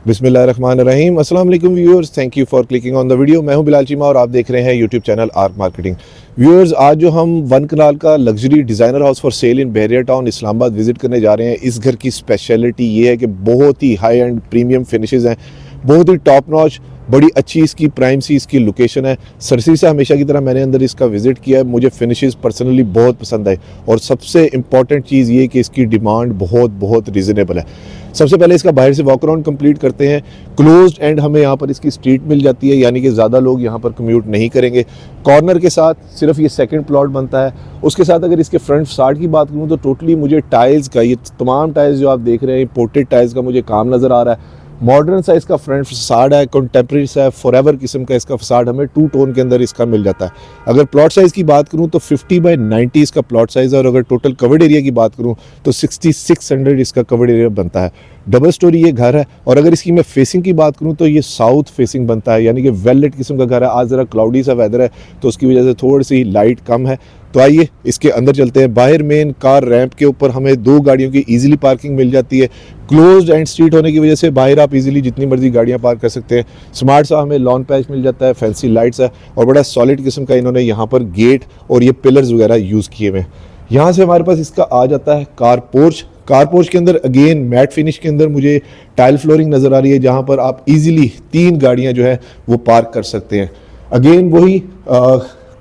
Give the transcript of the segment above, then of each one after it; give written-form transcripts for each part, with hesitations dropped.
बिस्मिल्लाहिर्रहमानिर्रहीम। अस्सलाम वालेकुम viewers, thank you for clicking on the video. मैं हूं बिलाल चीमा और आप देख रहे हैं YouTube channel arc marketing. Viewers, आज जो हम वन कनाल का luxury designer house for sale in Bahria town Islamabad visit करने जा रहे हैं। इस घर की स्पेशलिटी ये है कि बहुत ही हाई एंड प्रीमियम फिनिशेस हैं, बहुत ही टॉप नॉच, बड़ी अच्छी इसकी प्राइम सी इसकी लोकेशन है। सरसी से हमेशा की तरह मैंने अंदर इसका विजिट किया है, मुझे फिनिशेस पर्सनली बहुत पसंद आए और सबसे इम्पॉर्टेंट चीज़ ये कि इसकी डिमांड बहुत रीज़नेबल है। सबसे पहले इसका बाहर से वॉक अराउंड कंप्लीट करते हैं। क्लोज्ड एंड हमें यहाँ पर इसकी स्ट्रीट मिल जाती है, यानी कि ज़्यादा लोग यहाँ पर कम्यूट नहीं करेंगे। कॉर्नर के साथ सिर्फ ये सेकंड प्लॉट बनता है। उसके साथ अगर इसके फ्रंट फासाड की बात करूँ तो टोटली मुझे टाइल्स का, ये तमाम टाइल्स जो आप देख रहे हैं इंपोर्टेड टाइल्स का मुझे काम नज़र आ रहा है। मॉडर्न सा इसका फ्रंट फसाड है, कंटेम्प्रेरी सा है, फॉरएवर किस्म का इसका फसाड हमें 2 टोन के अंदर इसका मिल जाता है। अगर प्लॉट साइज़ की बात करूं तो 50 बाय 90 इसका प्लॉट साइज़ है और अगर टोटल कवर्ड एरिया की बात करूं तो 6600 इसका कवर्ड एरिया बनता है। डबल स्टोरी ये घर है और अगर इसकी मैं फेसिंग की बात करूं तो ये साउथ फेसिंग बनता है, यानी कि वेल लाइट किस्म का घर है। आज ज़रा क्लाउडी सा वेदर है तो उसकी वजह से थोड़ी सी लाइट कम है। तो आइए इसके अंदर चलते हैं। बाहर मेन कार रैंप के ऊपर हमें 2 गाड़ियों की इजीली पार्किंग मिल जाती है। क्लोज्ड एंड स्ट्रीट होने की वजह से बाहर आप इजीली जितनी मर्जी गाड़ियां पार्क कर सकते हैं। स्मार्ट सा हमें लॉन पैच मिल जाता है, फैंसी लाइट्स है और बड़ा सॉलिड किस्म का इन्होंने यहाँ पर गेट और ये पिलर्स वगैरह यूज़ किए हुए हैं। यहाँ से हमारे पास इसका आ जाता है कार पोर्च। कार पोर्च के अंदर अगेन मैट फिनिश के अंदर मुझे टाइल फ्लोरिंग नज़र आ रही है, जहाँ पर आप इजीली 3 गाड़ियाँ जो है वो पार्क कर सकते हैं। अगेन वही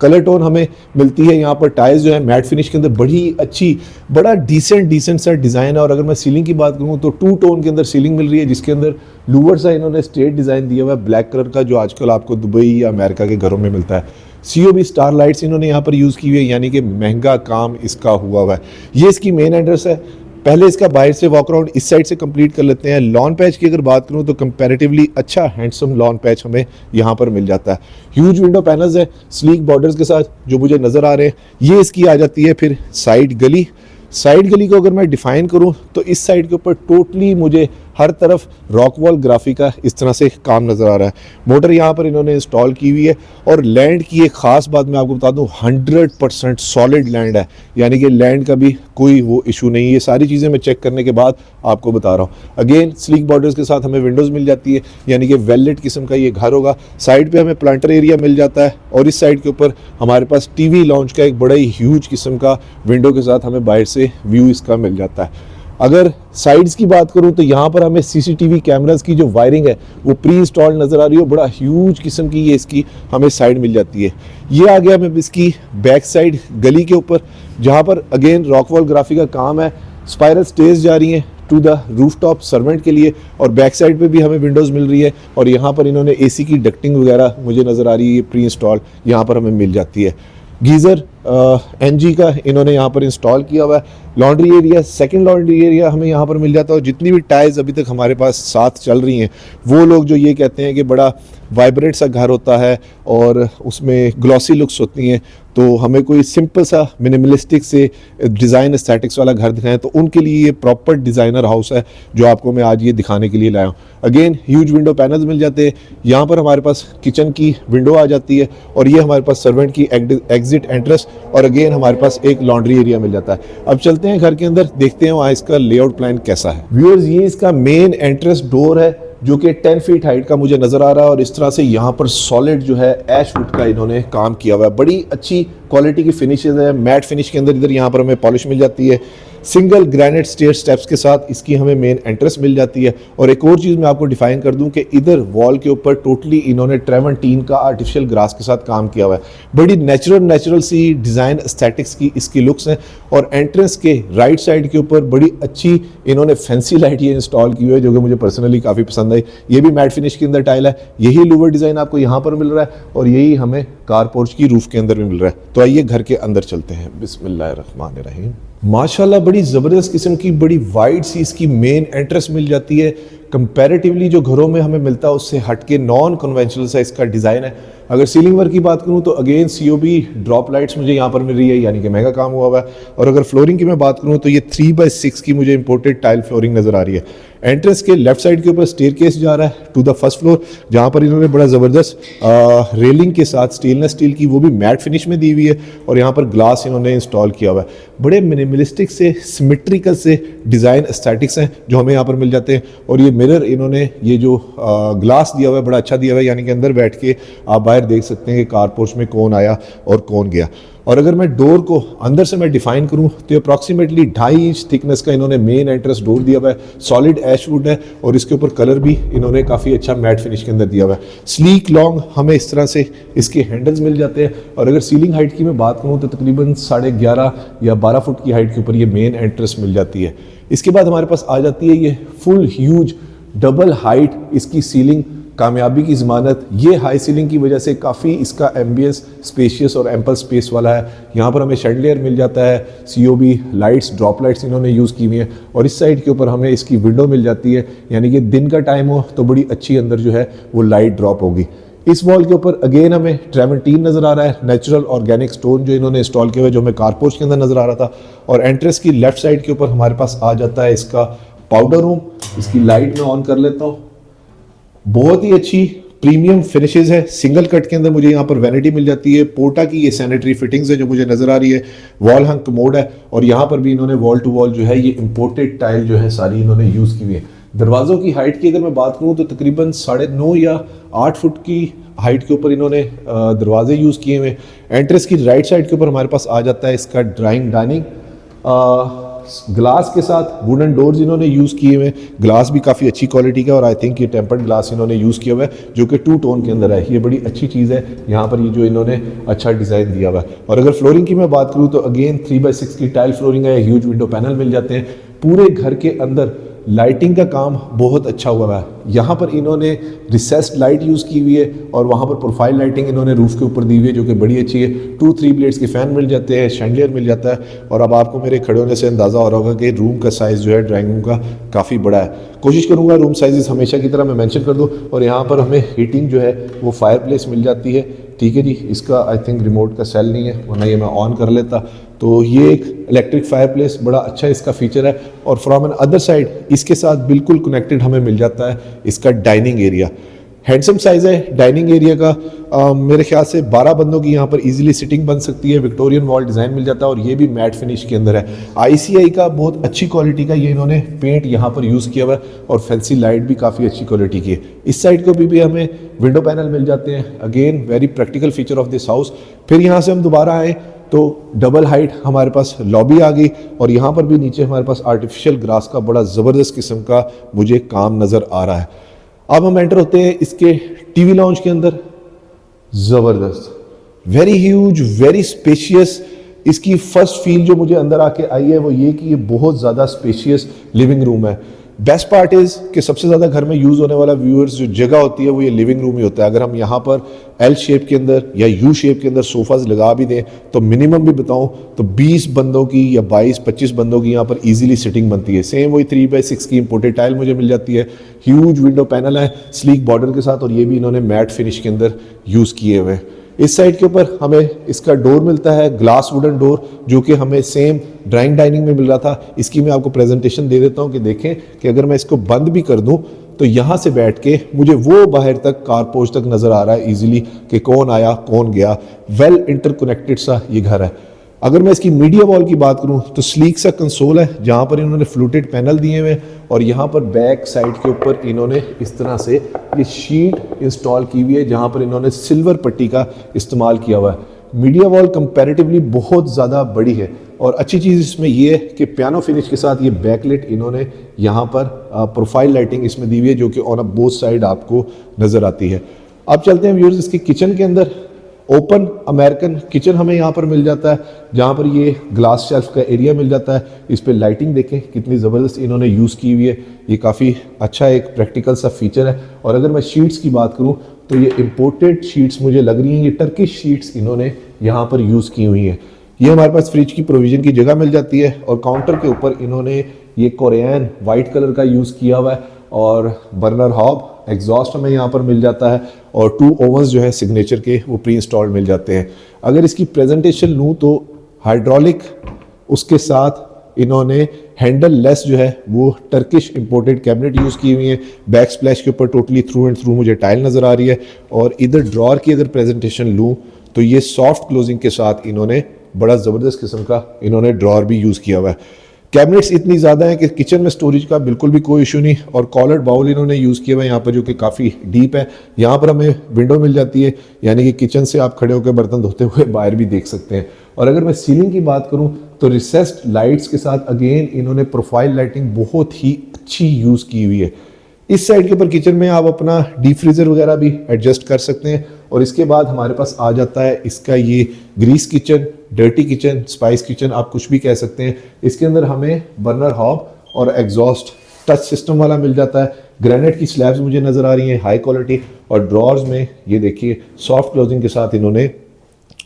कलर टोन हमें मिलती है। यहाँ पर टाइल्स जो है मैट फिनिश के अंदर बड़ी अच्छी, बड़ा डिसेंट सा डिज़ाइन है। और अगर मैं सीलिंग की बात करूँ तो 2 टोन के अंदर सीलिंग मिल रही है, जिसके अंदर लूवर सा इन्होंने स्ट्रेट डिज़ाइन दिया हुआ है ब्लैक कलर का, जो आजकल आपको दुबई या अमेरिका के घरों में मिलता है। COB स्टार लाइट्स इन्होंने यहाँ पर यूज़ की हुई है, यानी कि महंगा काम इसका हुआ है। ये इसकी मेन एड्रेस है। पहले इसका बाहर से वॉक अराउंड इस साइड से कंप्लीट कर लेते हैं। लॉन पैच की अगर बात करूं तो कंपैरेटिवली अच्छा हैंडसम लॉन पैच हमें यहां पर मिल जाता है। ह्यूज विंडो पैनल्स है स्लीक बॉर्डर्स के साथ जो मुझे नज़र आ रहे हैं। ये इसकी आ जाती है फिर साइड गली। साइड गली को अगर मैं डिफाइन करूं तो इस साइड के ऊपर टोटली मुझे हर तरफ रॉक वॉल ग्राफी का इस तरह से काम नज़र आ रहा है। मोटर यहाँ पर इन्होंने इंस्टॉल की हुई है और लैंड की एक ख़ास बात मैं आपको बता दूँ, 100% सॉलिड लैंड है, यानी कि लैंड का भी कोई वो इशू नहीं है। ये सारी चीज़ें मैं चेक करने के बाद आपको बता रहा हूँ। अगेन स्लीक बॉर्डर्स के साथ हमें विंडोज़ मिल जाती है, यानी कि वेलवेट किस्म का ये घर होगा। साइड पर हमें प्लांटर एरिया मिल जाता है और इस साइड के ऊपर हमारे पास TV लॉन्च का एक बड़ा ही ह्यूज किस्म का विंडो के साथ हमें बाहर से व्यू इसका मिल जाता है। अगर साइड्स की बात करूं तो यहाँ पर हमें CCTV कैमरास की जो वायरिंग है वो प्री इंस्टॉल्ड नज़र आ रही है। बड़ा ह्यूज किस्म की ये इसकी हमें साइड मिल जाती है। ये आ गया हमें इसकी बैक साइड गली के ऊपर, जहाँ पर अगेन रॉकवॉल ग्राफी का काम है। स्पाइरल स्टेज जा रही हैं टू द रूफटॉप सर्वेंट के लिए और बैक साइड पे भी हमें विंडोज़ मिल रही है और यहाँ पर इन्होंने AC की डक्टिंग वगैरह मुझे नज़र आ रही है, प्री इंस्टॉल यहाँ पर हमें मिल जाती है। गीज़र NG का इन्होंने यहाँ पर इंस्टॉल किया हुआ है। Laundry area, second laundry area हमें यहाँ पर मिल जाता है। और जितनी भी टाइल्स अभी तक हमारे पास साथ चल रही हैं, वो लोग जो ये कहते हैं कि बड़ा वाइब्रेट सा घर होता है और उसमें ग्लॉसी लुक्स होती हैं, तो हमें कोई सिंपल सा मिनिमलिस्टिक से डिज़ाइन एस्थेटिक्स वाला घर दिखाएं, तो उनके लिए ये प्रॉपर डिज़ाइनर हाउस है जो आपको मैं आज ये दिखाने के लिए लाया हूँ। अगेन ह्यूज विंडो पैनल्स मिल जाते हैं। यहाँ पर हमारे पास किचन की विंडो आ जाती है और ये हमारे पास सर्वेंट की एग्जिट एंट्रेंस और अगेन हमारे पास एक लॉन्ड्री एरिया मिल जाता है। अब चलते हैं घर के अंदर, देखते हैं वहाँ इसका लेआउट प्लान कैसा है। व्यूअर्स, ये इसका मेन एंट्रेंस डोर है जो कि 10 फीट हाइट का मुझे नज़र आ रहा है और इस तरह से यहाँ पर सॉलिड जो है ऐश वुड का इन्होंने काम किया हुआ है। बड़ी अच्छी क्वालिटी की फिनिशेज है। मैट फिनिश के अंदर इधर यहाँ पर हमें पॉलिश मिल जाती है। सिंगल ग्रेनाइट स्टेयर स्टेप्स के साथ इसकी हमें मेन एंट्रेंस मिल जाती है। और एक और चीज़ मैं आपको डिफाइन कर दूं कि इधर वॉल के ऊपर टोटली इन्होंने ट्रेवंटीन का आर्टिफिशियल ग्रास के साथ काम किया हुआ है। बड़ी नेचुरल सी डिज़ाइन एस्थेटिक्स की इसकी लुक्स हैं। और एंट्रेंस के राइट साइड के ऊपर बड़ी अच्छी इन्होंने फैंसी लाइट ये इंस्टॉल की हुई है, जो कि मुझे पर्सनली काफ़ी पसंद आई। ये भी मैट फिनिश के अंदर टाइल है। यही लूवर डिज़ाइन आपको यहाँ पर मिल रहा है और यही हमें कार पोर्च की रूफ के अंदर भी मिल रहा है। तो आइए घर के अंदर चलते हैं। बिस्मिल्लाहिर्रहमानिर्रहीम। माशाल्लाह बड़ी ज़बरदस्त किस्म की बड़ी वाइड सी इसकी मेन एंट्रेंस मिल जाती है। कंपैरेटिवली जो घरों में हमें मिलता है उससे हटके नॉन कन्वेंशनल सा इसका डिज़ाइन है। अगर सीलिंग वर्क की बात करूं तो अगेन COB ड्रॉप लाइट्स मुझे यहाँ पर मिल रही है, यानी कि महंगा काम हुआ है। और अगर फ्लोरिंग की मैं बात करूं तो ये 3x6 की मुझे इंपोर्टेड टाइल फ्लोरिंग नज़र आ रही है। एंट्रेंस के लेफ्ट साइड के ऊपर स्टेयरकेस जा रहा है टू द फर्स्ट फ्लोर, जहाँ पर इन्होंने बड़ा ज़बरदस्त रेलिंग के साथ स्टेनलेस स्टील की वो भी मैट फिनिश में दी हुई है और यहाँ पर ग्लास इन्होंने इंस्टॉल किया हुआ है। बड़े मिनिमलिस्टिक से सिमेट्रिकल से डिज़ाइन एस्थेटिक्स हैं जो हमें यहाँ पर मिल जाते हैं। और ये मिरर इन्होंने ये जो ग्लास दिया हुआ है बड़ा अच्छा दिया हुआ है, यानी कि अंदर बैठ के आप बाहर देख सकते हैं कि कार पोर्च में कौन आया और कौन गया। और अगर मैं डोर को अंदर से मैं डिफाइन करूं तो अप्रॉक्सीमेटली 2.5 इंच थिकनेस का इन्होंने मेन एंट्रेंस डोर दिया हुआ है, सॉलिड ऐश वुड है और इसके ऊपर कलर भी इन्होंने काफ़ी अच्छा मैट फिनिश के अंदर दिया हुआ है। स्लीक लॉन्ग हमें इस तरह से इसके हैंडल्स मिल जाते हैं। और अगर सीलिंग हाइट की मैं बात करूं तो तकरीबन 11.5 या 12 फुट की हाइट के ऊपर ये मेन एंट्रेंस मिल जाती है। इसके बाद हमारे पास आ जाती है ये फुल ह्यूज डबल हाइट इसकी सीलिंग, कामयाबी की ज़मानत। ये हाई सीलिंग की वजह से काफ़ी इसका एम्बियंस स्पेशियस और एम्पल स्पेस वाला है। यहाँ पर हमें शैंडलियर मिल जाता है, COB लाइट्स, ड्रॉप लाइट्स इन्होंने यूज़ की हुई हैं। और इस साइड के ऊपर हमें इसकी विंडो मिल जाती है, यानी कि दिन का टाइम हो तो बड़ी अच्छी अंदर जो है वो लाइट ड्रॉप होगी। इस वॉल के ऊपर अगेन हमें ट्रेमेंटीन नज़र आ रहा है, नेचुरल ऑर्गेनिक स्टोन जो इन्होंने इंस्टॉल किया हुआ है, जो हमें कारपोर्च के अंदर नज़र आ रहा था। और एंट्रेंस की लेफ्ट साइड के ऊपर हमारे पास आ जाता है इसका पाउडर रूम। इसकी लाइट मैं ऑन कर लेता हूँ। बहुत ही अच्छी प्रीमियम फिनिशेस है, सिंगल कट के अंदर मुझे यहाँ पर वैनिटी मिल जाती है। पोर्टा की ये सैनिटरी फिटिंग्स है जो मुझे नज़र आ रही है। वॉल हंग कमोड है और यहाँ पर भी इन्होंने वॉल टू वॉल जो है ये इंपोर्टेड टाइल जो है सारी इन्होंने यूज़ की हुई है। दरवाज़ों की हाइट की अगर मैं बात करूँ तो तकरीबन 9.5 या 8 फुट की हाइट के ऊपर इन्होंने दरवाजे यूज़ किए हुए। एंट्रेंस की राइट साइड के ऊपर हमारे पास आ जाता है इसका डाइनिंग ग्लास के साथ वुडन डोर्स इन्होंने यूज़ किए हुए। ग्लास भी काफ़ी अच्छी क्वालिटी का और आई थिंक ये टेम्पर्ड ग्लास इन्होंने यूज़ किया हुआ है जो कि 2 टोन के अंदर है। ये बड़ी अच्छी चीज़ है यहाँ पर, ये जो इन्होंने अच्छा डिज़ाइन दिया हुआ है। और अगर फ्लोरिंग की मैं बात करूँ तो अगेन 3x6 की टाइल फ्लोरिंग है, ह्यूज विंडो पैनल मिल जाते हैं। पूरे घर के अंदर लाइटिंग का काम बहुत अच्छा हुआ है। यहाँ पर इन्होंने रिसेस्ड लाइट यूज़ की हुई है और वहाँ पर प्रोफाइल लाइटिंग इन्होंने रूफ़ के ऊपर दी हुई है जो कि बड़ी अच्छी है। 2-3 ब्लेड्स के फ़ैन मिल जाते हैं, शैंडलियर मिल जाता है। और अब आपको मेरे खड़े होने से अंदाज़ा हो रहा होगा कि रूम का साइज़ जो है ड्राइंग रूम का काफ़ी बड़ा है। कोशिश करूँगा रूम साइज़ हमेशा की तरह मैं मेंशन कर दूँ। और यहाँ पर हमें हीटिंग जो है वो फायर प्लेस मिल जाती है। ठीक है जी, इसका आई थिंक रिमोट का सेल नहीं है, वरना ये मैं ऑन कर लेता। तो ये एक इलेक्ट्रिक फायर प्लेस बड़ा अच्छा इसका फीचर है। और फ्रॉम एन अदर साइड इसके साथ बिल्कुल कनेक्टेड हमें मिल जाता है इसका डाइनिंग एरिया। हैंडसम साइज़ है डाइनिंग एरिया का। मेरे ख्याल से 12 बंदों की यहाँ पर इजीली सिटिंग बन सकती है। विक्टोरियन वॉल डिज़ाइन मिल जाता है और ये भी मैट फिनिश के अंदर है। ICI का बहुत अच्छी क्वालिटी का ये इन्होंने पेंट यहाँ पर यूज़ किया हुआ है और फैंसी लाइट भी काफ़ी अच्छी क्वालिटी की है। इस साइड को भी हमें विंडो पैनल मिल जाते हैं। Again very practical feature of this house. फिर यहाँ से हम दोबारा आए तो डबल हाइट हमारे पास लॉबी आ गई और यहाँ पर भी नीचे हमारे पास आर्टिफिशियल ग्रास का बड़ा ज़बरदस्त किस्म का मुझे काम नज़र आ रहा है। अब हम एंटर होते हैं इसके टीवी लाउंज के अंदर। ज़बरदस्त, वेरी ह्यूज, वेरी स्पेशियस। इसकी फर्स्ट फील जो मुझे अंदर आके आई है वो ये कि ये बहुत ज़्यादा स्पेशियस लिविंग रूम है। बेस्ट पार्ट इज़ कि सबसे ज़्यादा घर में यूज़ होने वाला व्यूअर्स जो जगह होती है वो ये लिविंग रूम ही होता है। अगर हम यहाँ पर L शेप के अंदर या U शेप के अंदर सोफ़ाज लगा भी दें तो मिनिमम भी बताऊँ तो 20 बंदों की या 22-25 बंदों की यहाँ पर इजीली सिटिंग बनती है। सेम वही 3x6 की इंपोर्टेड टाइल मुझे मिल जाती है। ह्यूज विंडो पैनल है स्लीक बॉर्डर के साथ और ये भी इन्होंने मैट फिनिश के अंदर यूज़ किए हुए हैं। इस साइड के ऊपर हमें इसका डोर मिलता है, ग्लास वुडन डोर, जो कि हमें सेम ड्राइंग डाइनिंग में मिल रहा था। इसकी मैं आपको प्रेजेंटेशन दे देता हूं कि देखें कि अगर मैं इसको बंद भी कर दूं तो यहाँ से बैठ के मुझे वो बाहर तक कार पोर्च तक नज़र आ रहा है इजीली कि कौन आया कौन गया। वेल इंटरकनेक्टेड सा ये घर है। अगर मैं इसकी मीडिया वॉल की बात करूं तो स्लीक सा कंसोल है जहां पर इन्होंने फ्लूटेड पैनल दिए हुए हैं और यहां पर बैक साइड के ऊपर इन्होंने इस तरह से ये शीट इंस्टॉल की हुई है जहां पर इन्होंने सिल्वर पट्टी का इस्तेमाल किया हुआ है। मीडिया वॉल कंपैरेटिवली बहुत ज़्यादा बड़ी है और अच्छी चीज़ इसमें ये है कि पियानो फिनिश के साथ ये बैकलाइट इन्होंने यहाँ पर प्रोफाइल लाइटिंग इसमें दी हुई है जो कि ऑन बोथ साइड आपको नज़र आती है। अब चलते हैं व्यूअर्स इसके किचन के अंदर। ओपन अमेरिकन किचन हमें यहाँ पर मिल जाता है जहाँ पर ये ग्लास शेल्फ का एरिया मिल जाता है। इस पर लाइटिंग देखें कितनी ज़बरदस्त इन्होंने यूज़ की हुई है। ये काफ़ी अच्छा एक प्रैक्टिकल सा फीचर है। और अगर मैं शीट्स की बात करूँ तो ये इम्पोर्टेड शीट्स मुझे लग रही हैं, ये टर्किश शीट्स इन्होंने यहाँ पर यूज़ की हुई हैं। ये हमारे पास फ्रिज की प्रोविज़न की जगह मिल जाती है और काउंटर के ऊपर इन्होंने ये कोरियन वाइट कलर का यूज़ किया हुआ है और बर्नर हॉब एग्जॉस्ट हमें यहाँ पर मिल जाता है और 2 ओवंस जो है सिग्नेचर के वो प्री इंस्टॉल्ड मिल जाते हैं। अगर इसकी प्रेजेंटेशन लूँ तो हाइड्रोलिक उसके साथ इन्होंने हैंडल लेस जो है वो टर्किश इंपोर्टेड कैबिनेट यूज़ की हुई है। बैक स्प्लैश के ऊपर टोटली थ्रू एंड थ्रू मुझे टाइल नज़र आ रही है। और इधर ड्रॉर की अगर प्रेजेंटेशन लूँ तो ये सॉफ्ट क्लोजिंग के साथ इन्होंने बड़ा ज़बरदस्त किस्म का इन्होंने ड्रॉर भी यूज़ किया हुआ है। कैबिनेट्स इतनी ज़्यादा हैं कि किचन में स्टोरेज का बिल्कुल भी कोई इशू नहीं। और कॉलर्ड बाउल इन्होंने यूज़ किया हुआ है यहाँ पर, जो कि काफ़ी डीप है। यहाँ पर हमें विंडो मिल जाती है, यानी कि किचन से आप खड़े होकर बर्तन धोते हुए बाहर भी देख सकते हैं। और अगर मैं सीलिंग की बात करूँ तो रिसेस्ड लाइट्स के साथ अगेन इन्होंने प्रोफाइल लाइटिंग बहुत ही अच्छी यूज़ की हुई है। इस साइड के ऊपर किचन में आप अपना डीप फ्रीज़र वगैरह भी एडजस्ट कर सकते हैं। और इसके बाद हमारे पास आ जाता है इसका ये grease kitchen, dirty kitchen, spice kitchen, आप कुछ भी कह सकते हैं। इसके अंदर हमें बर्नर हॉब और एग्जॉस्ट टच सिस्टम वाला मिल जाता है। ग्रेनाइट की स्लैब्स मुझे नज़र आ रही हैं हाई क्वालिटी। और ड्रॉर्स में ये देखिए सॉफ्ट क्लोजिंग के साथ इन्होंने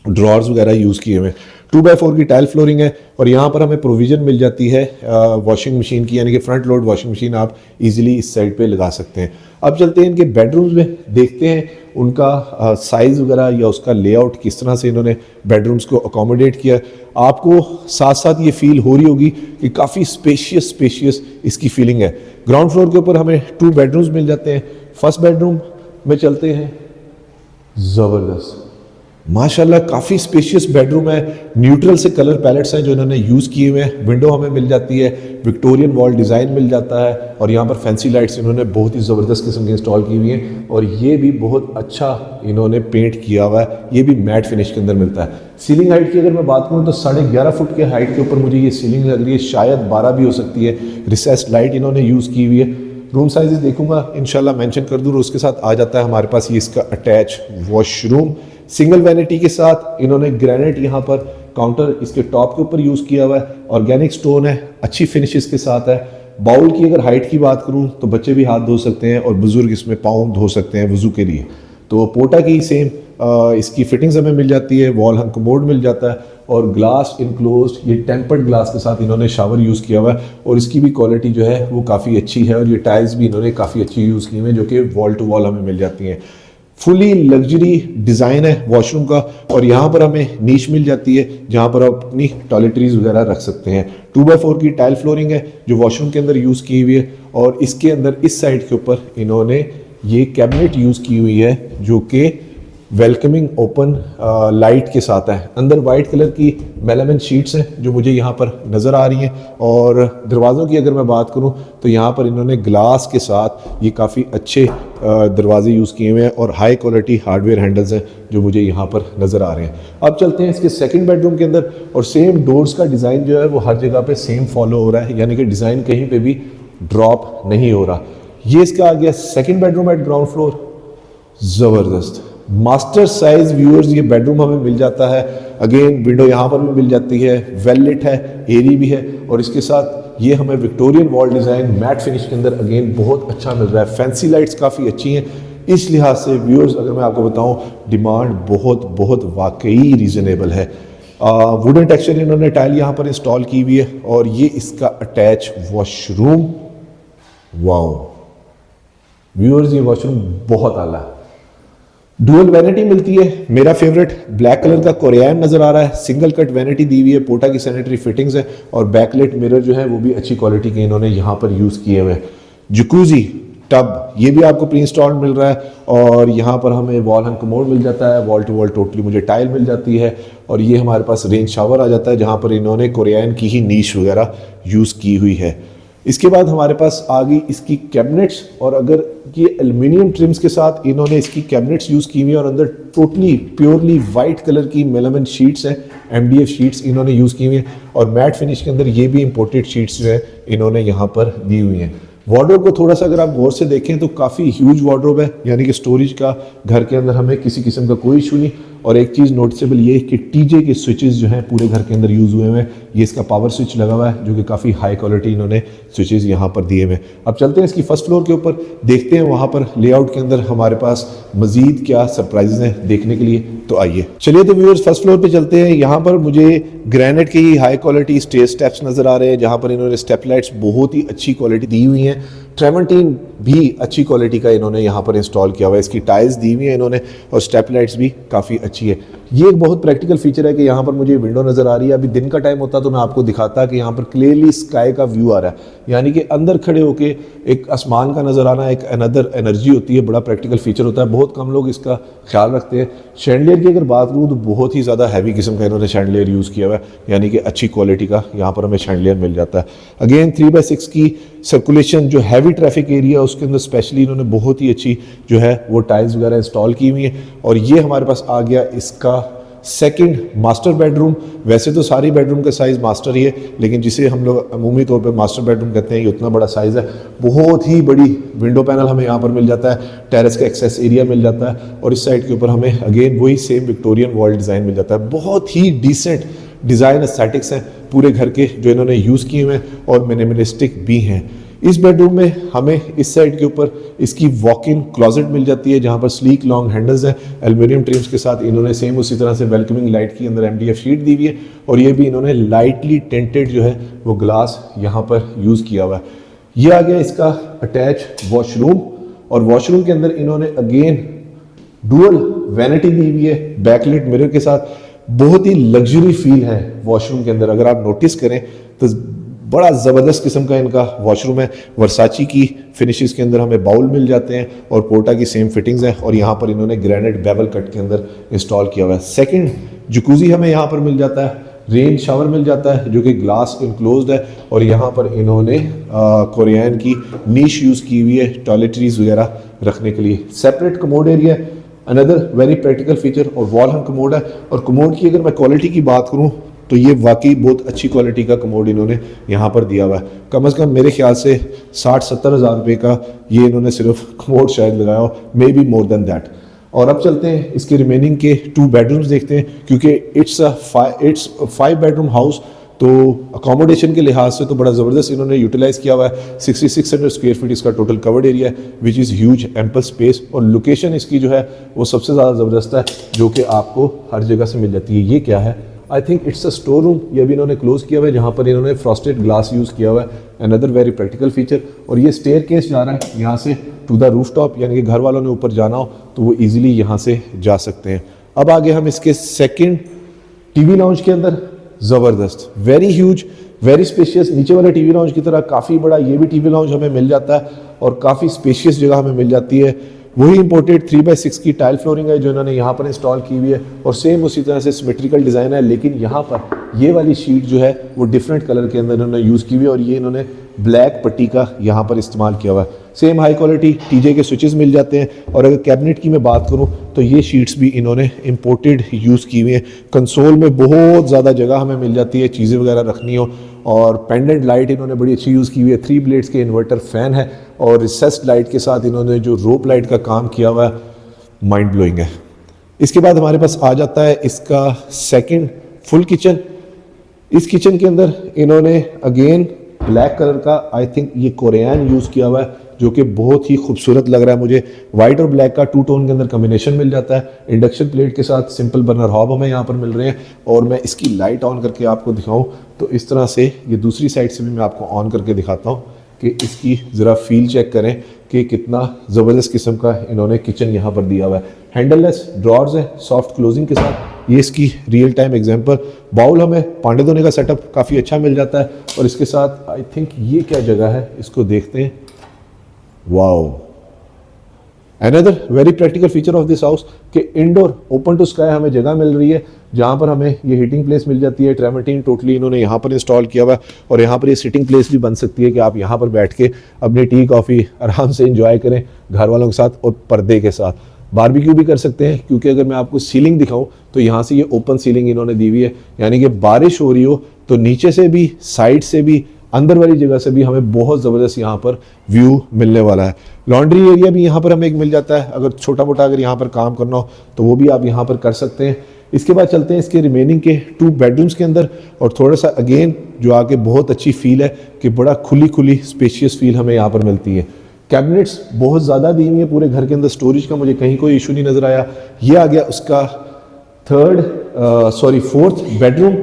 ड्रॉर्स वगैरह यूज़ किए हुए हैं। 2x4 की टाइल फ्लोरिंग है। और यहाँ पर हमें प्रोविज़न मिल जाती है वॉशिंग मशीन की, यानी कि फ्रंट लोड वॉशिंग मशीन आप इजीली इस साइड पे लगा सकते हैं। अब चलते हैं इनके बेडरूम्स में, देखते हैं उनका साइज़ वगैरह या उसका लेआउट किस तरह से इन्होंने बेडरूम्स को अकोमोडेट किया। आपको साथ साथ ये फील हो रही होगी कि काफ़ी स्पेशियस इसकी फीलिंग है। ग्राउंड फ्लोर के ऊपर हमें 2 बेडरूम्स मिल जाते हैं। फर्स्ट बेडरूम में चलते हैं, ज़बरदस्त माशाल्लाह काफ़ी स्पेशियस बेडरूम है। न्यूट्रल से कलर पैलेट्स हैं जो इन्होंने यूज़ किए हुए हैं। विंडो हमें मिल जाती है, विक्टोरियन वॉल डिज़ाइन मिल जाता है। और यहाँ पर फैंसी लाइट्स इन्होंने बहुत ही ज़बरदस्त किस्म की इंस्टॉल की हुई हैं। और ये भी बहुत अच्छा इन्होंने पेंट किया हुआ है, ये भी मैट फिनिश के अंदर मिलता है। सीलिंग हाइट की अगर मैं बात करूँ तो 11.5 फुट के हाइट के ऊपर मुझे ये सीलिंग लग रही है, शायद 12 भी हो सकती है। रिसेस्ड लाइट इन्होंने यूज़ की हुई है। रूम साइज़ देखूंगा इंशाल्लाह मेंशन कर दूँ। उसके साथ आ जाता है हमारे पास ये इसका अटैच वॉशरूम, सिंगल वैनिटी के साथ। इन्होंने ग्रेनाइट यहाँ पर काउंटर इसके टॉप के ऊपर यूज़ किया हुआ है। ऑर्गेनिक स्टोन है, अच्छी फिनिशेस के साथ है। बाउल की अगर हाइट की बात करूँ तो बच्चे भी हाथ धो सकते हैं और बुजुर्ग इसमें पाँव धो सकते हैं वज़ू के लिए। तो पोटा की सेम इसकी फिटिंग्स हमें मिल जाती है। वॉल हंग कमोड मिल जाता है और ग्लास इनक्लोज्ड, ये टेम्पर्ड ग्लास के साथ इन्होंने शावर यूज़ किया हुआ है। और इसकी भी क्वालिटी जो है वो काफ़ी अच्छी है। और ये टाइल्स भी इन्होंने काफ़ी अच्छी यूज़ की हुई हैं जो कि वॉल टू वॉल हमें मिल जाती हैं। फुली लग्जरी डिज़ाइन है वॉशरूम का। और यहाँ पर हमें नीश मिल जाती है जहाँ पर आप अपनी टॉयलेटरीज वगैरह रख सकते हैं। 2x4 की टाइल फ्लोरिंग है जो वॉशरूम के अंदर यूज़ की हुई है। और इसके अंदर इस साइड के ऊपर इन्होंने ये कैबिनेट यूज़ की हुई है जो कि वेलकमिंग ओपन लाइट के साथ है। अंदर वाइट कलर की मेलामिन शीट्स हैं जो मुझे यहाँ पर नज़र आ रही हैं। और दरवाज़ों की अगर मैं बात करूँ तो यहाँ पर इन्होंने ग्लास के साथ ये काफ़ी अच्छे दरवाजे यूज़ किए हुए हैं और हाई क्वालिटी हार्डवेयर हैंडल्स हैं जो मुझे यहाँ पर नज़र आ रहे हैं। अब चलते हैं इसके सेकंड बेडरूम के अंदर। और सेम डोर्स का डिज़ाइन जो है वो हर जगह पे सेम फॉलो हो रहा है, यानी कि डिज़ाइन कहीं पे भी ड्रॉप नहीं हो रहा। ये इसका आ गया second bedroom eight ground floor. ज़बरदस्त मास्टर साइज व्यूअर्स ये बेडरूम हमें मिल जाता है। अगेन विंडो यहाँ पर भी मिल जाती है, वेल लिट है, एरी भी है। और इसके साथ ये हमें Victorian wall design matte finish के अंदर अगेन बहुत अच्छा मिल रहा है। फैंसी लाइट्स काफ़ी अच्छी हैं। इस लिहाज से व्यूअर्स अगर मैं आपको बताऊं डिमांड बहुत वाकई रीज़नेबल है। वुडन टेक्सचर इन्होंने टाइल यहाँ पर इंस्टॉल की हुई है। और ये इसका अटैच वॉशरूम, वाओ व्यूअर्स ये वॉशरूम बहुत आला है। डुअल वैनिटी मिलती है। मेरा फेवरेट ब्लैक कलर का कोरियन नज़र आ रहा है। सिंगल कट वैनिटी दी हुई है, पोटा की सैनिटरी फिटिंग्स है। और बैकलाइट मिरर जो है वो भी अच्छी क्वालिटी के इन्होंने यहाँ पर यूज़ किए हुए हैं। जकूजी टब ये भी आपको प्री इंस्टॉल्ड मिल रहा है। और यहाँ पर हमें वॉल हंग कमोड मिल जाता है, वॉल टू वॉल टोटली मुझे टाइल मिल जाती है। और ये हमारे पास रेंज शावर आ जाता है जहाँ पर इन्होंने कोरियन की ही नीश वगैरह यूज़ की हुई है। इसके बाद हमारे पास आ गई इसकी कैबिनेट्स। और अगर ये एल्युमिनियम ट्रिम्स के साथ इन्होंने इसकी कैबिनेट्स यूज़ की हुई है। और अंदर टोटली प्योरली वाइट कलर की मेलामिन शीट्स हैं, MDF शीट्स इन्होंने यूज़ की हुई हैं। और मैट फिनिश के अंदर ये भी इंपोर्टेड शीट्स जो है इन्होंने यहाँ पर दी हुई हैं। वार्डरोब को थोड़ा सा अगर आप गौर से देखें तो काफ़ी ह्यूज वार्डरोब है, यानी कि स्टोरेज का घर के अंदर हमें किसी किस्म का कोई इशू नहीं। और एक चीज़ नोटिसेबल ये है कि TJ के स्विचेस जो हैं पूरे घर के अंदर यूज़ हुए हैं। ये इसका पावर स्विच लगा हुआ है जो कि काफ़ी हाई क्वालिटी इन्होंने स्विचेस यहाँ पर दिए हुए हैं। अब चलते हैं इसकी फर्स्ट फ्लोर के ऊपर, देखते हैं वहाँ पर लेआउट के अंदर हमारे पास मजीद क्या सरप्राइजेज हैं देखने के लिए। तो आइए चलिए तो व्यूअर्स फर्स्ट फ्लोर पे चलते हैं। यहाँ पर मुझे ग्रेनाइट की हाई क्वालिटी स्टेज स्टेप्स नज़र आ रहे हैं जहाँ पर इन्होंने स्टेप लाइट्स बहुत ही अच्छी क्वालिटी दी हुई हैं। ट्रेमेंटीन भी अच्छी क्वालिटी का इन्होंने यहाँ पर इंस्टॉल किया हुआ है। इसकी टाइल्स दी हुई हैं इन्होंने और स्टेप लाइट्स भी काफ़ी अच्छी है। ये एक बहुत प्रैक्टिकल फीचर है कि यहाँ पर मुझे विंडो नज़र आ रही है। अभी दिन का टाइम होता तो मैं आपको दिखाता कि यहाँ पर क्लियरली स्काई का व्यू आ रहा है, यानी कि अंदर खड़े होके एक आसमान का नज़र आना एक अनदर एनर्जी होती है, बड़ा प्रैक्टिकल फीचर होता है। बहुत कम लोग इसका ख्याल रखते हैं। शैंडलियर की अगर बात करूँ तो बहुत ही ज़्यादा हैवी किस्म का इन्होंने शैंडलियर यूज़ किया हुआ है, यानी कि अच्छी क्वालिटी का यहाँ पर हमें शैंडलियर मिल जाता है। अगेन 3/6 की सर्कुलेशन, जो हैवी ट्रैफिक एरिया उसके अंदर स्पेशली इन्होंने बहुत ही अच्छी जो है वो टाइल्स वगैरह इंस्टॉल की हुई है। और ये हमारे पास आ गया इसका सेकंड मास्टर बेडरूम। वैसे तो सारी बेडरूम का साइज़ मास्टर ही है, लेकिन जिसे हम लोग अमूमी तौर पे मास्टर बेडरूम कहते हैं, ये उतना बड़ा साइज़ है। बहुत ही बड़ी विंडो पैनल हमें यहाँ पर मिल जाता है, टेरेस का एक्सेस एरिया मिल जाता है, और इस साइड के ऊपर हमें अगेन वही सेम विक्टोरियन वॉल डिज़ाइन मिल जाता है। बहुत ही डिसेंट डिज़ाइन एस्थेटिक्स हैं पूरे घर के जो इन्होंने यूज़ किए हुए हैं, और मिनिमलिस्टिक भी हैं। इस बेडरूम में हमें इस साइड के ऊपर इसकी वॉक इन क्लोजेट मिल जाती है, जहां पर स्लीक लॉन्ग हैंडल्स हैं एल्यूमिनियम ट्रिम्स के साथ। इन्होंने सेम उसी तरह से वेलकमिंग लाइट की अंदर MDF शीट दी हुई है, और ये भी इन्होंने लाइटली टेंटेड जो है वो ग्लास यहाँ पर यूज़ किया हुआ है। ये आ गया इसका अटैच वॉशरूम, और वॉशरूम के अंदर इन्होंने अगेन डुअल वैनिटी दी हुई है बैकलिट मिरर के साथ। बहुत ही लग्जरी फील है वॉशरूम के अंदर, अगर आप नोटिस करें तो बड़ा ज़बरदस्त किस्म का इनका वॉशरूम है। वर्साची की फिनिशेस के अंदर हमें बाउल मिल जाते हैं, और पोर्टा की सेम फिटिंग्स हैं, और यहाँ पर इन्होंने ग्रेनाइट बेवल कट के अंदर इंस्टॉल किया हुआ है। सेकंड जकूज़ी हमें यहाँ पर मिल जाता है, रेन शावर मिल जाता है जो कि ग्लास इनक्लोज्ड है, और यहाँ पर इन्होंने कोरियन की नीश यूज़ की हुई है टॉयलेटरीज वगैरह रखने के लिए। Separate commode area, another very practical feature, और वॉल हंग कमोड है। और कमोड की अगर मैं क्वालिटी की बात करूँ तो ये वाकई बहुत अच्छी क्वालिटी का कमोड इन्होंने यहाँ पर दिया हुआ है। कम से कम मेरे ख्याल से 60-70 हज़ार रुपये का ये इन्होंने सिर्फ कमोड शायद लगाया हो, may be more than that. और अब चलते हैं इसके रिमेनिंग के 2 बेडरूम्स देखते हैं, क्योंकि इट्स 5 बेडरूम हाउस, तो अकोमोडेशन के लिहाज से तो बड़ा ज़बरदस्त इन्होंने यूटिलाइज़ किया हुआ है। 6600 स्क्वायर फीट इसका टोटल कवर्ड एरिया है, which is huge ample space, और लोकेशन इसकी जो है वो सबसे ज़्यादा ज़बरदस्त है, जो कि आपको हर जगह से मिल जाती है। ये क्या है? I think it's a store room. ये भी इन्होंने क्लोज किया हुआ है, जहाँ पर इन्होंने फ्रॉस्टेड ग्लास यूज़ किया हुआ है, अनदर वेरी प्रैक्टिकल फीचर। और ये स्टेयर केस जा रहा है यहाँ से टू द रूफ टॉप, यानी कि घर वालों ने ऊपर जाना हो तो वो ईजिली यहाँ से जा सकते हैं। अब आगे हम इसके सेकेंड टीवी लाउंज के अंदर, ज़बरदस्त, वेरी ह्यूज, वेरी स्पेशियस। नीचे वाले टीवी लाउंज की तरह काफ़ी बड़ा ये भी टीवी लाउंज हमें मिल जाता है, और काफ़ी स्पेशियस जगह हमें मिल जाती है। वही इंपोर्टेड 3/6 की टाइल फ्लोरिंग है जो इन्होंने यहाँ पर इंस्टॉल की हुई है, और सेम उसी तरह से सिमेट्रिकल डिज़ाइन है, लेकिन यहाँ पर ये वाली शीट जो है वो डिफरेंट कलर के अंदर इन्होंने यूज़ की हुई है, और ये इन्होंने ब्लैक पट्टी का यहाँ पर इस्तेमाल किया हुआ है। सेम हाई क्वालिटी TJ के स्विचेस मिल जाते हैं। और अगर कैबिनेट की मैं बात करूँ तो ये शीट्स भी इन्होंने इंपोर्टेड यूज़ की हुई है। कंसोल में बहुत ज़्यादा जगह हमें मिल जाती है चीज़ें वगैरह रखनी हो, और पेंडेंट लाइट इन्होंने बड़ी अच्छी यूज़ की हुई है। 3 ब्लेड्स के इन्वर्टर फ़ैन है, और रिसेस्ड लाइट के साथ इन्होंने जो रोप लाइट का काम किया हुआ है, माइंड ब्लोइंग है। इसके बाद हमारे पास आ जाता है इसका सेकंड फुल किचन। इस किचन के अंदर इन्होंने अगेन ब्लैक कलर का, आई थिंक ये कोरियन यूज़ किया हुआ है, जो कि बहुत ही खूबसूरत लग रहा है मुझे। वाइट और ब्लैक का 2 टोन के अंदर कॉम्बिनेशन मिल जाता है। इंडक्शन प्लेट के साथ सिंपल बर्नर हॉब हमें यहाँ पर मिल रहे हैं, और मैं इसकी लाइट ऑन करके आपको दिखाऊं तो इस तरह से, ये दूसरी साइड से भी मैं आपको ऑन करके दिखाता हूँ कि इसकी ज़रा फील चेक करें कि कितना ज़बरदस्त किस्म का इन्होंने किचन यहाँ पर दिया हुआ है। हैंडललेस ड्रॉर्स है सॉफ्ट क्लोजिंग के साथ। ये इसकी रियल टाइम एग्जांपल। बाउल हमें पांडे धोने का सेटअप काफ़ी अच्छा मिल जाता है, और इसके साथ आई थिंक ये क्या जगह है, इसको देखते हैं। Wow, another very practical feature of this house कि इंडोर ओपन टू स्काई हमें जगह मिल रही है, जहाँ पर हमें ये हीटिंग प्लेस मिल जाती है। ट्रेमेटीन टोटली इन्होंने यहाँ पर इंस्टॉल किया हुआ है, और यहाँ पर ये सिटिंग प्लेस भी बन सकती है कि आप यहाँ पर बैठ के अपनी टी कॉफ़ी आराम से एंजॉय करें घर वालों के साथ, और पर्दे के साथ बारबेक्यू भी कर सकते हैं। क्योंकि अगर मैं आपको सीलिंग दिखाऊं तो यहाँ से ये ओपन सीलिंग इन्होंने दी हुई है, यानी कि बारिश हो रही हो तो नीचे से भी, साइड से भी, अंदर वाली जगह से भी हमें बहुत ज़बरदस्त यहाँ पर व्यू मिलने वाला है। लॉन्ड्री एरिया भी यहाँ पर हमें एक मिल जाता है, अगर छोटा मोटा अगर यहाँ पर काम करना हो तो वो भी आप यहाँ पर कर सकते हैं। इसके बाद चलते हैं इसके रिमेनिंग के 2 बेडरूम्स के अंदर, और थोड़ा सा अगेन जो आके बहुत अच्छी फील है कि बड़ा खुली खुली स्पेशियस फील हमें यहाँ पर मिलती है। कैबिनेट्स बहुत ज़्यादा दी हुई है पूरे घर के अंदर, स्टोरेज का मुझे कहीं कोई इशू नहीं नज़र आया। ये आ गया उसका 4th bedroom.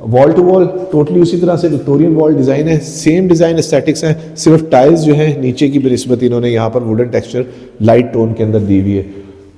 Wall to wall totally उसी तरह से विक्टोरियन वॉल डिज़ाइन है, सेम डिज़ाइन एस्थेटिक्स हैं, सिर्फ टाइल्स जो है नीचे की बनिस्बत इन्होंने यहाँ पर वुडन टेक्सचर लाइट टोन के अंदर दी हुई है।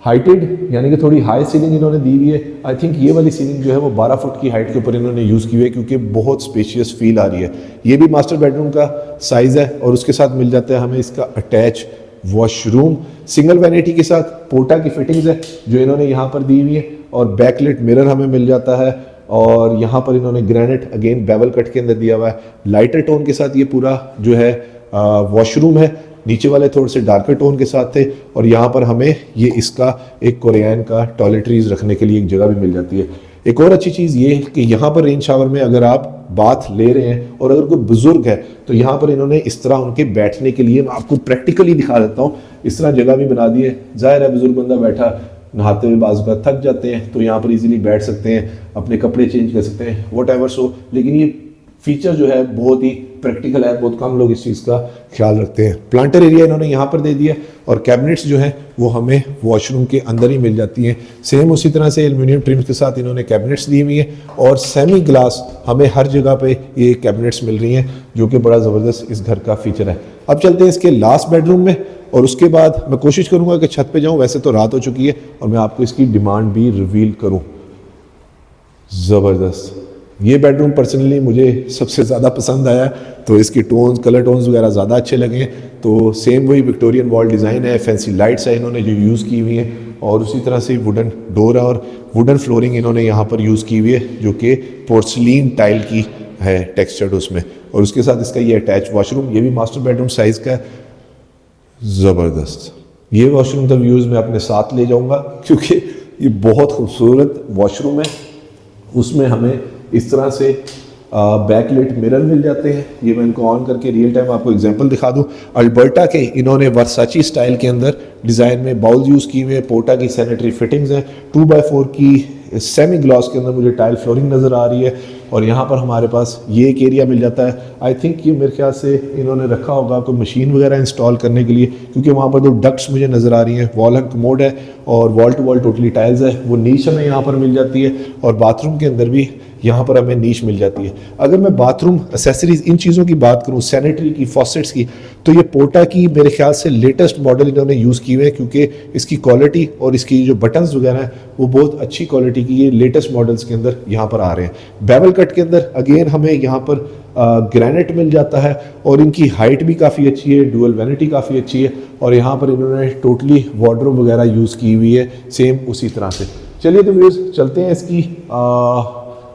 हाइटेड यानी कि थोड़ी हाई सीलिंग इन्होंने दी हुई है। आई थिंक ये वाली सीलिंग जो है वो 12 फुट की हाइट के ऊपर इन्होंने यूज़ की हुई है क्योंकि बहुत स्पेशियस फील आ रही है। ये भी मास्टर बेडरूम का साइज़ है और उसके साथ मिल जाता है हमें इसका अटैच वॉशरूम सिंगल वैनिटी के साथ। पोर्टा की फिटिंग्स है जो इन्होंने यहाँ पर दी हुई है और बैकलिट मिरर हमें मिल जाता है और यहाँ पर इन्होंने ग्रेनाइट अगेन बेवल कट के अंदर दिया हुआ है। लाइटर टोन के साथ ये पूरा जो है वॉशरूम है, नीचे वाले थोड़े से डार्कर टोन के साथ थे और यहाँ पर हमें ये इसका एक कोरियन का टॉयलेटरीज रखने के लिए एक जगह भी मिल जाती है। एक और अच्छी चीज़ ये है कि यहाँ पर रेन शावर में अगर आप बाथ ले रहे हैं और अगर कोई बुजुर्ग है तो यहाँ पर इन्होंने इस तरह उनके बैठने के लिए, मैं आपको प्रैक्टिकली दिखा देता हूँ, इस तरह जगह भी बना दी है। जाहिर है बुजुर्ग बंदा बैठा नहाते हुए बाज़ का थक जाते हैं तो यहाँ पर इजीली बैठ सकते हैं, अपने कपड़े चेंज कर सकते हैं, वट एवर सो। लेकिन ये फीचर जो है बहुत ही प्रैक्टिकल है, बहुत कम लोग इस चीज़ का ख्याल रखते हैं। प्लांटर एरिया इन्होंने यहाँ पर दे दिया और कैबिनेट्स जो हैं वो हमें वॉशरूम के अंदर ही मिल जाती हैं। सेम उसी तरह से एल्युमिनियम ट्रिम्स के साथ इन्होंने कैबिनेट्स दी हुई हैं और सेमी ग्लास हमें हर जगह पे ये कैबिनेट्स मिल रही हैं जो कि बड़ा ज़बरदस्त इस घर का फीचर है। अब चलते हैं इसके लास्ट बेडरूम में और उसके बाद मैं कोशिश करूँगा कि छत पर जाऊँ। वैसे तो रात हो चुकी है और मैं आपको इसकी डिमांड भी रिवील करूँ। ज़बरदस्त ये बेडरूम पर्सनली मुझे सबसे ज़्यादा पसंद आया, तो इसकी टोन्स, कलर टोन्स वगैरह ज़्यादा अच्छे लगे। तो सेम वही विक्टोरियन वॉल डिज़ाइन है, फैंसी लाइट्स है इन्होंने जो यूज़ की हुई हैं और उसी तरह से वुडन डोर है और वुडन फ्लोरिंग इन्होंने यहाँ पर यूज़ की हुई है जो कि पोर्सलिन टाइल की है टेक्सचर्ड उसमें। और उसके साथ इसका ये अटैच वॉशरूम, ये भी मास्टर बेडरूम साइज़ का है। ज़बरदस्त ये वॉशरूम का व्यूज़ मैं अपने साथ ले जाऊँगा क्योंकि ये बहुत खूबसूरत वॉशरूम है। उसमें हमें इस तरह से बैकलिट मिरर मिल जाते हैं। ये मैं इनको ऑन करके रियल टाइम आपको एग्जांपल दिखा दूं। अल्बर्टा के इन्होंने वर्साची स्टाइल के अंदर डिज़ाइन में बाउल यूज़ किए हुए, पोर्टा की सैनिटरी फिटिंग्स हैं, 2x4 की सेमी ग्लॉस के अंदर मुझे टाइल फ्लोरिंग नज़र आ रही है और यहाँ पर हमारे पास ये एक एरिया मिल जाता है। आई थिंक ये मेरे ख्याल से इन्होंने रखा होगा कोई मशीन वगैरह इंस्टॉल करने के लिए क्योंकि वहाँ पर 2 डक्ट्स मुझे नज़र आ रही हैं। वॉल हंग कमोड है और wall to wall totally tiles है। वो नीच हमें यहाँ पर मिल जाती है और बाथरूम के अंदर भी यहाँ पर हमें नीच मिल जाती है। अगर मैं बाथरूम एसेसरीज इन चीज़ों की बात करूँ, सैनिटरी की, फॉसेट्स की, तो ये पोर्टा की मेरे ख्याल से लेटेस्ट मॉडल इन्होंने यूज़ किए हुए हैं क्योंकि इसकी क्वालिटी और इसकी जो बटन्स वगैरह हैं वो बहुत अच्छी क्वालिटी की ये लेटेस्ट मॉडल्स के अंदर यहाँ पर आ रहे हैं। बेवल कट के अंदर अगेन हमें यहाँ पर ग्रेनाइट मिल जाता है और इनकी हाइट भी काफ़ी अच्छी है, डुअल वैनिटी काफ़ी अच्छी है और यहाँ पर इन्होंने टोटली वार्डरोब वगैरह यूज़ की हुई है सेम उसी तरह से। चलिए तो व्यूअर्स चलते हैं इसकी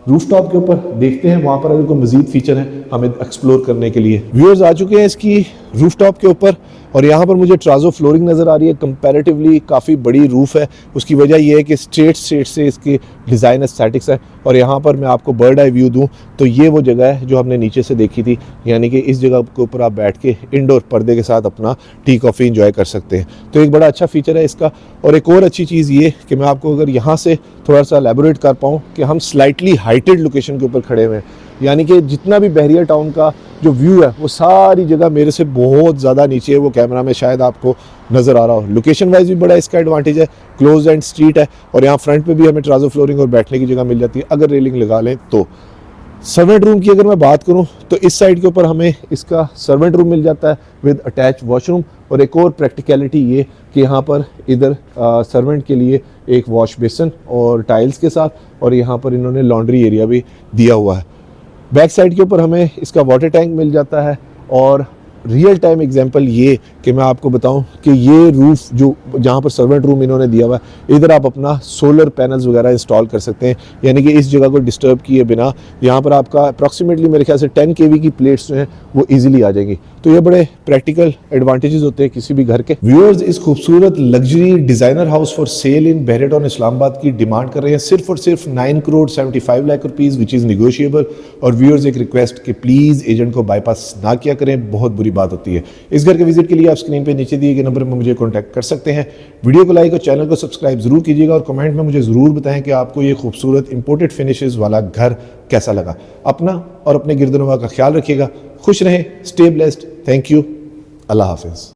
रूफटॉप के ऊपर, देखते हैं वहाँ पर अगर कोई मज़ीद फीचर है हमें एक्सप्लोर करने के लिए। व्यूअर्स आ चुके हैं इसकी रूफटॉप के ऊपर और यहाँ पर मुझे ट्राजो फ्लोरिंग नज़र आ रही है। कंपैरेटिवली काफ़ी बड़ी रूफ़ है, उसकी वजह यह है कि स्ट्रेट से इसकी डिज़ाइन एस्थेटिक्स है। और यहाँ पर मैं आपको बर्ड आई व्यू दूँ तो ये वो जगह है जो हमने नीचे से देखी थी, यानी कि इस जगह के ऊपर आप बैठ के इंडोर पर्दे के साथ अपना टी कॉफ़ी इंजॉय कर सकते हैं। तो एक बड़ा अच्छा फीचर है इसका। और एक और अच्छी चीज़ ये कि मैं आपको अगर यहाँ से थोड़ा सा एलैबोरेट कर पाऊँ कि हम स्लाइटली हाइटेड लोकेशन के ऊपर खड़े हुए हैं, यानी कि जितना भी बहरिया टाउन का जो व्यू है वो सारी जगह मेरे से बहुत ज़्यादा नीचे है। वो कैमरा में शायद आपको नज़र आ रहा हो। लोकेशन वाइज भी बड़ा इसका एडवांटेज है, क्लोज एंड स्ट्रीट है और यहाँ फ्रंट पे भी हमें ट्राजो फ्लोरिंग और बैठने की जगह मिल जाती है अगर रेलिंग लगा लें तो। सर्वेंट रूम की अगर मैं बात करूं तो इस साइड के ऊपर हमें इसका सर्वेंट रूम मिल जाता है विद अटैच वॉशरूम। और एक और प्रैक्टिकलिटी ये कि यहाँ पर इधर सर्वेंट के लिए एक वॉश बेसिन और टाइल्स के साथ, और यहाँ पर इन्होंने लॉन्ड्री एरिया भी दिया हुआ है। बैक साइड के ऊपर हमें इसका वाटर टैंक मिल जाता है। और रियल टाइम एग्जांपल ये कि मैं आपको बताऊं कि ये रूफ़ जो जहाँ पर सर्वेंट रूम इन्होंने दिया हुआ है, इधर आप अपना सोलर पैनल्स वगैरह इंस्टॉल कर सकते हैं, यानी कि इस जगह को डिस्टर्ब किए बिना यहाँ पर आपका अप्रॉक्सीमेटली मेरे ख्याल से 10 kV की प्लेट्स जो हैं वो ईजिली आ जाएंगी। तो ये बड़े प्रैक्टिकल एडवांटेजेस होते हैं किसी भी घर के। व्यूअर्स इस खूबसूरत luxury designer house for sale in Bahria town Islamabad की डिमांड कर रहे हैं सिर्फ और सिर्फ 9,75 lakh rupees which is negotiable. और व्यूअर्स एक रिक्वेस्ट कि प्लीज़ एजेंट को बाईपास ना किया करें, बहुत बुरी बात होती है। इस घर के विजिट के लिए आप स्क्रीन पे नीचे दिए गए नंबर पर मुझे कॉन्टैक्ट कर सकते हैं। वीडियो को लाइक और चैनल को सब्सक्राइब जरूर कीजिएगा और कमेंट में मुझे ज़रूर बताएं कि आपको ये खूबसूरत इंपोर्टेड फिनिशेस वाला घर कैसा लगा। अपना और अपने गिरदनवा का ख्याल रखिएगा। खुश रहें, स्टे ब्लेस्ड। Thank you. अल्लाह हाफिज़।